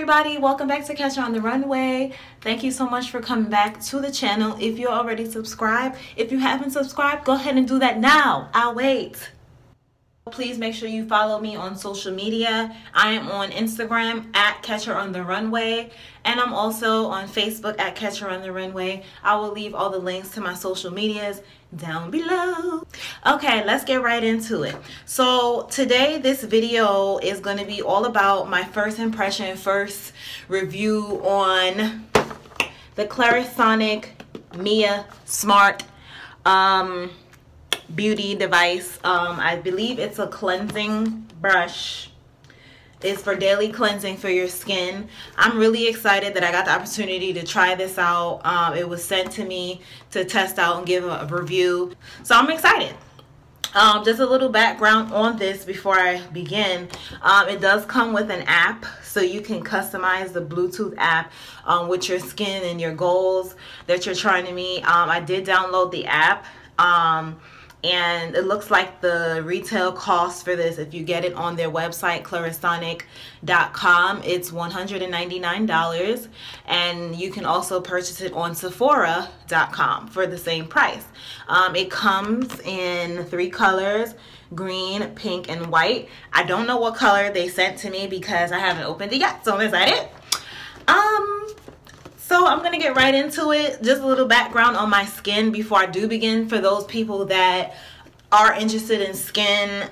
everybody, welcome back to Catch Her on the Runway. Thank you so much for coming back to the channel. If you're already subscribed, if you haven't subscribed, go ahead and do that now. I'll wait. Please make sure you follow me on social media. I am on Instagram at Catch Her on the Runway, and I'm also on Facebook at Catch Her on the Runway. I will leave all the links to my social medias down below. Okay, let's get right into it. So today this video is going to be all about my first impression, first review on the Clarisonic Mia Smart beauty device. I believe it's a cleansing brush. It's for daily cleansing for your skin. I'm really excited that I got the opportunity to try this out. It was sent to me to test out and give a review, so I'm excited. Just a little background on this before I begin. It does come with an app, so you can customize the Bluetooth app with your skin and your goals that you're trying to meet. I did download the app. And it looks like the retail cost for this, if you get it on their website, Clarisonic.com, it's $199. And you can also purchase it on Sephora.com for the same price. It comes in 3 colors, green, pink, and white. I don't know what color they sent to me because I haven't opened it yet, so I'm excited. So I'm going to get right into it. Just a little background on my skin before I do begin. For those people that are interested in skin,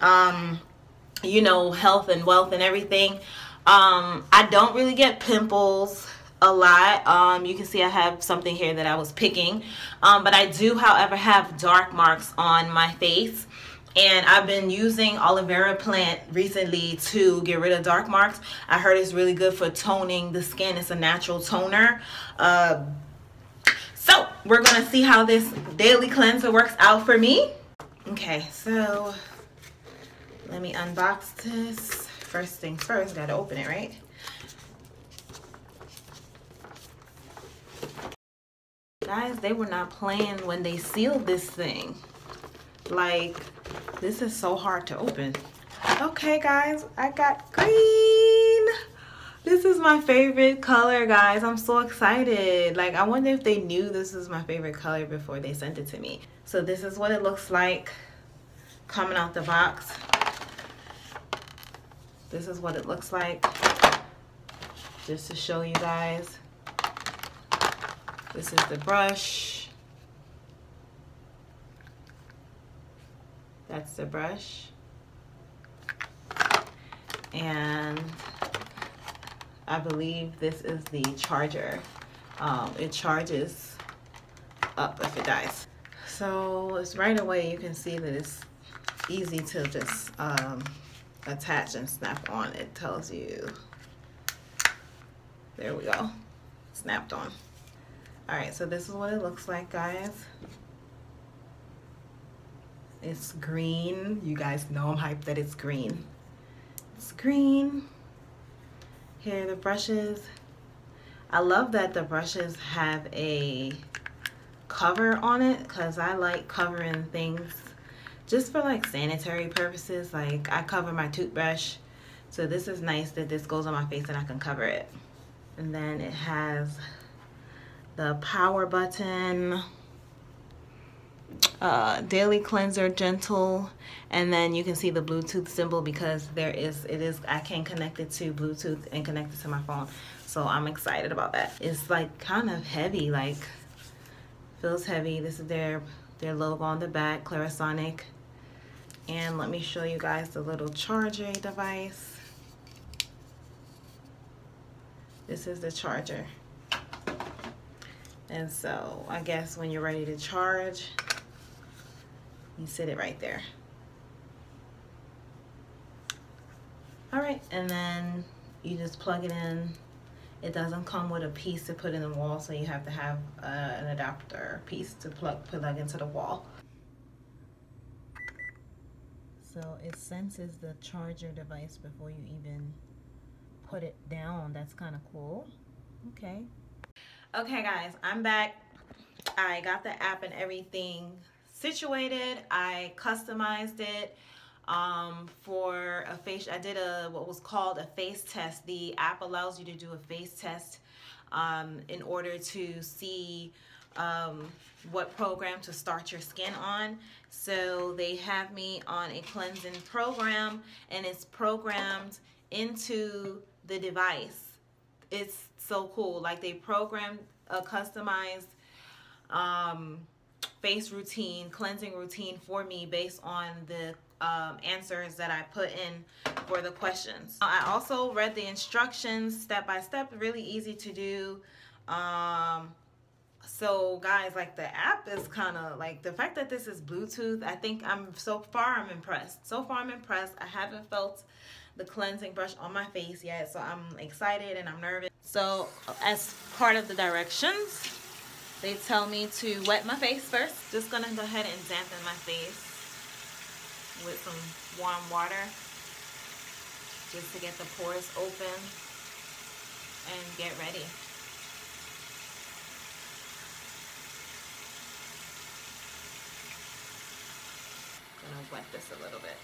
you know, health and wealth and everything. I don't really get pimples a lot. You can see I have something here that I was picking. But I do, however, have dark marks on my face. And I've been using aloe vera plant recently to get rid of dark marks. I heard it's really good for toning the skin. It's a natural toner. So we're going to see how this daily cleanser works out for me. Okay, so let me unbox this. First things first, got to open it, right? Guys, they were not playing when they sealed this thing. Like, this is so hard to open. Okay, guys, I got green. This is my favorite color, guys. I'm so excited. Like, I wonder if they knew this was my favorite color before they sent it to me. So this is what it looks like coming out the box. This is what it looks like. Just to show you guys. This is the brush. That's the brush. And I believe this is the charger. It charges up if it dies. So it's right away you can see that it's easy to just attach and snap on. It tells you. There we go. Snapped on. Alright, so this is what it looks like, guys. It's green. You guys know I'm hyped that it's green. It's green. Here are the brushes. I love that the brushes have a cover on it because I like covering things just for like sanitary purposes. Like I cover my toothbrush. So this is nice that this goes on my face and I can cover it. And then it has the power button. Daily cleanser, gentle, and then you can see the Bluetooth symbol because I can connect it to Bluetooth and connect it to my phone, so I'm excited about that. It's like kind of heavy, like feels heavy. This is their logo on the back, Clarisonic. And let me show you guys the little charger device. This is the charger, and so I guess when you're ready to charge, you sit it right there. Alright, and then you just plug it in. It doesn't come with a piece to put in the wall, so you have to have an adapter piece to plug into the wall. So it senses the charger device before you even put it down. That's kind of cool. Okay. Okay, guys, I'm back. I got the app and everything situated. I customized it. for a face. I did what was called a face test. The app allows you to do a face test in order to see what program to start your skin on. So they have me on a cleansing program, and it's programmed into the device. It's so cool. Like, they programmed a customized face routine, cleansing routine for me based on the answers that I put in for the questions. I also read the instructions step by step, really easy to do. So guys, like, the app is kind of like, the fact that this is Bluetooth, I think I'm impressed. So far I'm impressed. I haven't felt the cleansing brush on my face yet, so I'm excited and I'm nervous. So as part of the directions, they tell me to wet my face first. Just gonna go ahead and dampen my face with some warm water just to get the pores open and get ready. Gonna wet this a little bit.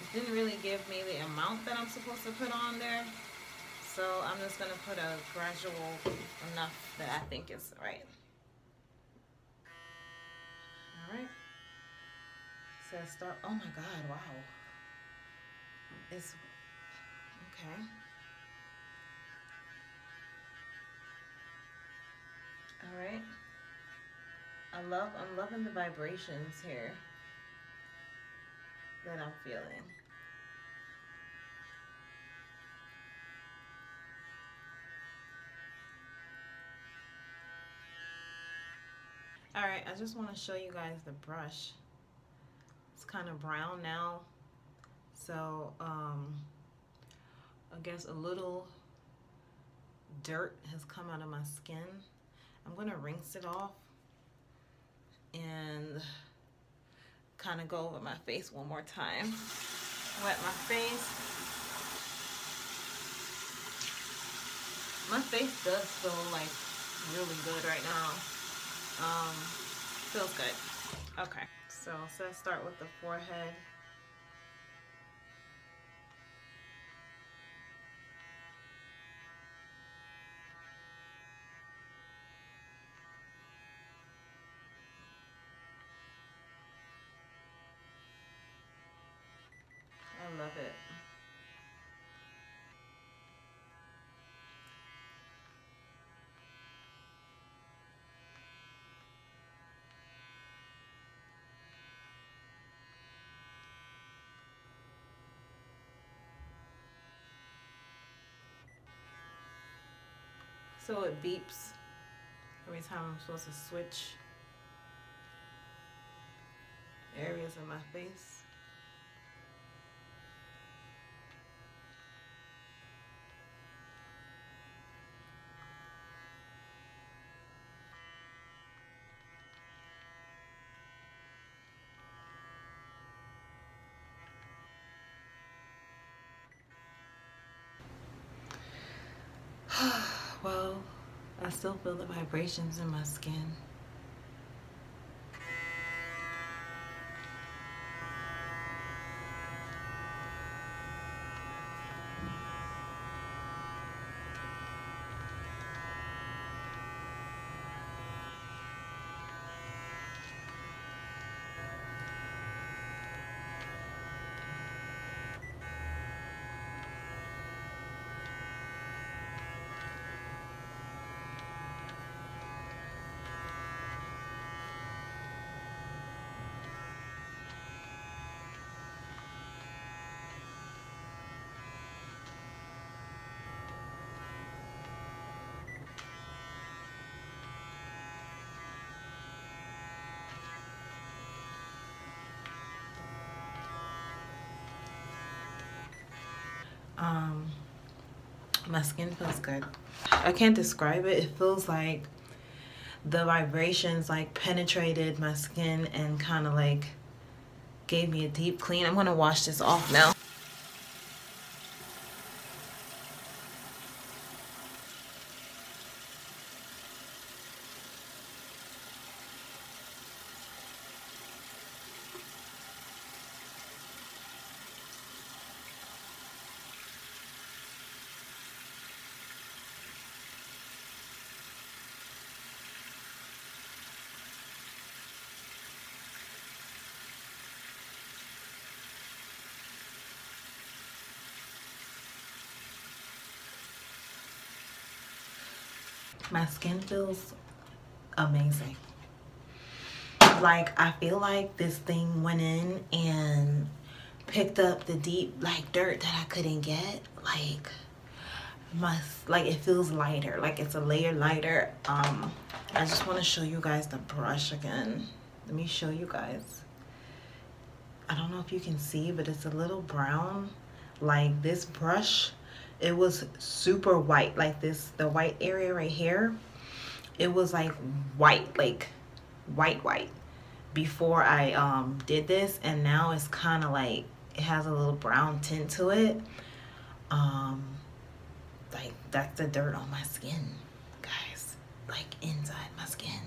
It didn't really give me the amount that I'm supposed to put on there, so I'm just gonna put a gradual enough that I think is right. All right. So start. Oh my God! Wow. It's okay. All right. I'm loving the vibrations here that I'm feeling. All right, I just want to show you guys the brush. It's kind of brown now, so I guess a little dirt has come out of my skin. I'm gonna rinse it off and kind of go over my face one more time. Wet my face. My face does feel like really good right now. Feels good. Okay, so let's start with the forehead. I love it. So it beeps every time I'm supposed to switch areas of my face. Well, I still feel the vibrations in my skin. My skin feels good. I can't describe it. It feels like the vibrations like penetrated my skin and kind of like gave me a deep clean. I'm gonna wash this off now. My skin feels amazing. Like, I feel like this thing went in and picked up the deep like dirt that I couldn't get. Like, it feels lighter, like it's a layer lighter. I just want to show you guys the brush again. Let me show you guys. I don't know if you can see, but it's a little brown. Like, this brush, it was super white. Like this, the white area right here, it was like white, like white before I did this, and now it's kind of like it has a little brown tint to it. Like, that's the dirt on my skin, guys. Like, inside my skin,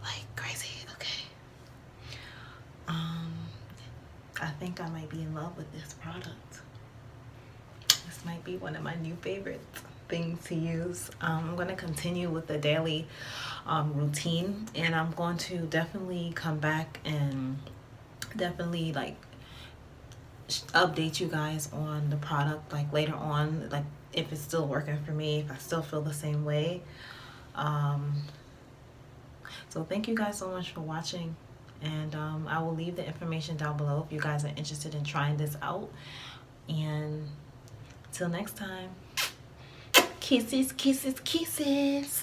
like crazy. Okay, I think I might be in love with this product. This might be one of my new favorite things to use. I'm going to continue with the daily routine, and I'm going to definitely come back and definitely like update you guys on the product, like later on, like if it's still working for me, if I still feel the same way. So thank you guys so much for watching, and I will leave the information down below if you guys are interested in trying this out. And till next time, kisses, kisses, kisses.